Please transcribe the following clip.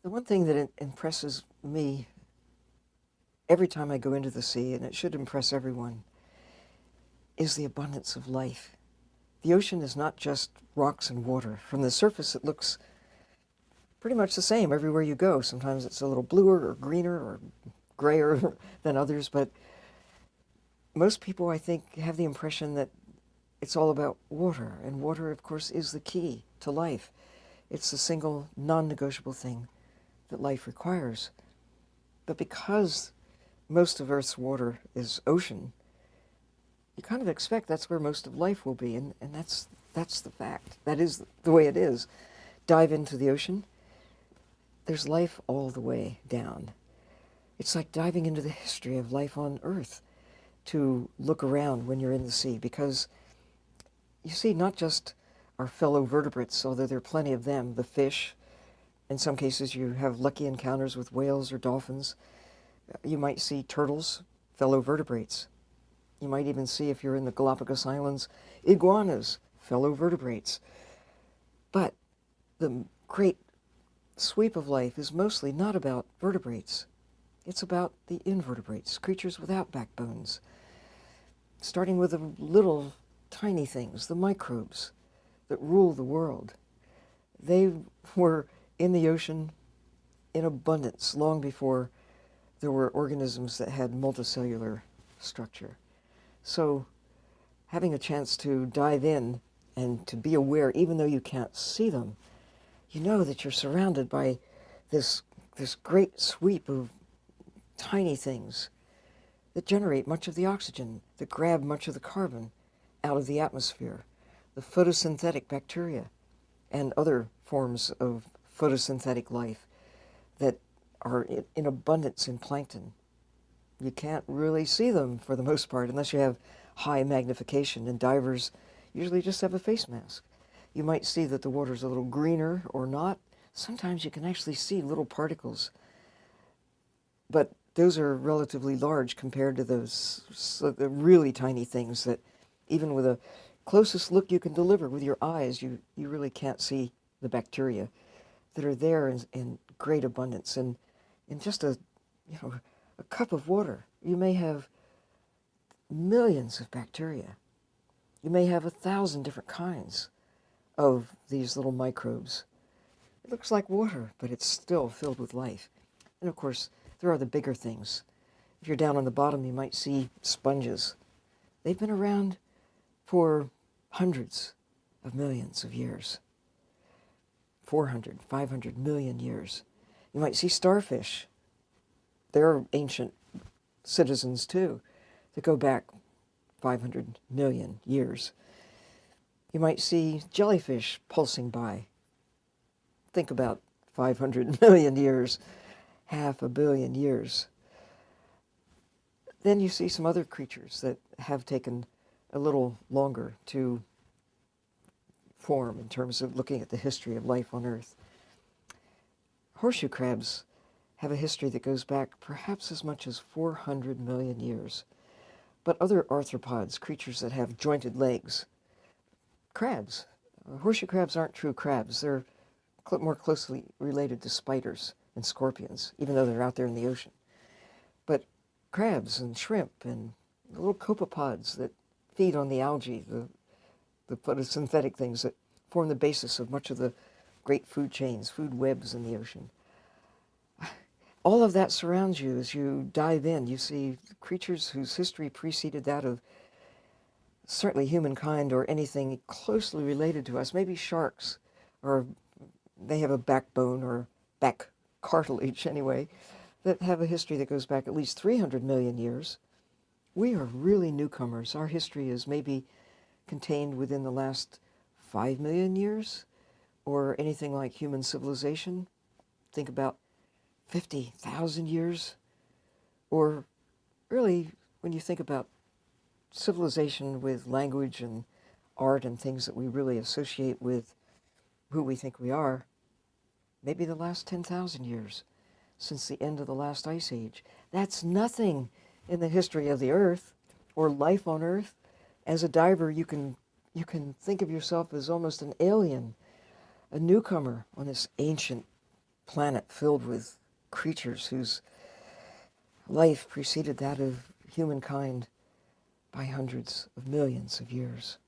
The one thing that impresses me every time I go into the sea, and it should impress everyone, is the abundance of life. The ocean is not just rocks and water. From the surface, it looks pretty much the same everywhere you go. Sometimes it's a little bluer or greener or grayer than others, but most people, I think, have the impression that it's all about water, and water, of course, is the key to life. It's the single non-negotiable thing that life requires. But because most of Earth's water is ocean, you kind of expect that's where most of life will be, and that's the fact. That is the way it is. Dive into the ocean, there's life all the way down. It's like diving into the history of life on Earth to look around when you're in the sea, because you see not just our fellow vertebrates, although there are plenty of them, the fish. In some cases you have lucky encounters with whales or dolphins. You might see turtles, fellow vertebrates. You might even see, if you're in the Galapagos Islands, iguanas, fellow vertebrates. But the great sweep of life is mostly not about vertebrates. It's about the invertebrates, creatures without backbones. Starting with the little tiny things, the microbes that rule the world. They were in the ocean in abundance long before there were organisms that had multicellular structure. So having a chance to dive in and to be aware, even though you can't see them, you know that you're surrounded by this great sweep of tiny things that generate much of the oxygen, that grab much of the carbon out of the atmosphere, the photosynthetic bacteria and other forms of photosynthetic life that are in abundance in plankton. You can't really see them for the most part unless you have high magnification, and divers usually just have a face mask. You might see that the water's a little greener or not. Sometimes you can actually see little particles, but those are relatively large compared to the really tiny things that even with a closest look you can deliver with your eyes, you really can't see the bacteria that are there in great abundance. And in just a cup of water, you may have millions of bacteria. You may have 1,000 different kinds of these little microbes. It looks like water, but it's still filled with life. And of course, there are the bigger things. If you're down on the bottom, you might see sponges. They've been around for hundreds of millions of years. 400, 500 million years. You might see starfish. They're ancient citizens too, that go back 500 million years. You might see jellyfish pulsing by. Think about 500 million years, 500 million years. Then you see some other creatures that have taken a little longer to form in terms of looking at the history of life on Earth. Horseshoe crabs have a history that goes back perhaps as much as 400 million years. But other arthropods, creatures that have jointed legs, crabs, horseshoe crabs aren't true crabs. They're more closely related to spiders and scorpions, even though they're out there in the ocean. But crabs and shrimp and the little copepods that feed on the algae, the photosynthetic things that form the basis of much of the great food chains, food webs in the ocean. All of that surrounds you as you dive in. You see creatures whose history preceded that of certainly humankind or anything closely related to us. Maybe sharks, or they have a backbone or back cartilage anyway, that have a history that goes back at least 300 million years. We are really newcomers. Our history is maybe contained within the last 5 million years, or anything like human civilization. Think about 50,000 years, or really, when you think about civilization with language and art and things that we really associate with who we think we are, maybe the last 10,000 years since the end of the last ice age. That's nothing in the history of the Earth or life on Earth. As a diver, you can think of yourself as almost an alien, a newcomer on this ancient planet filled with creatures whose life preceded that of humankind by hundreds of millions of years.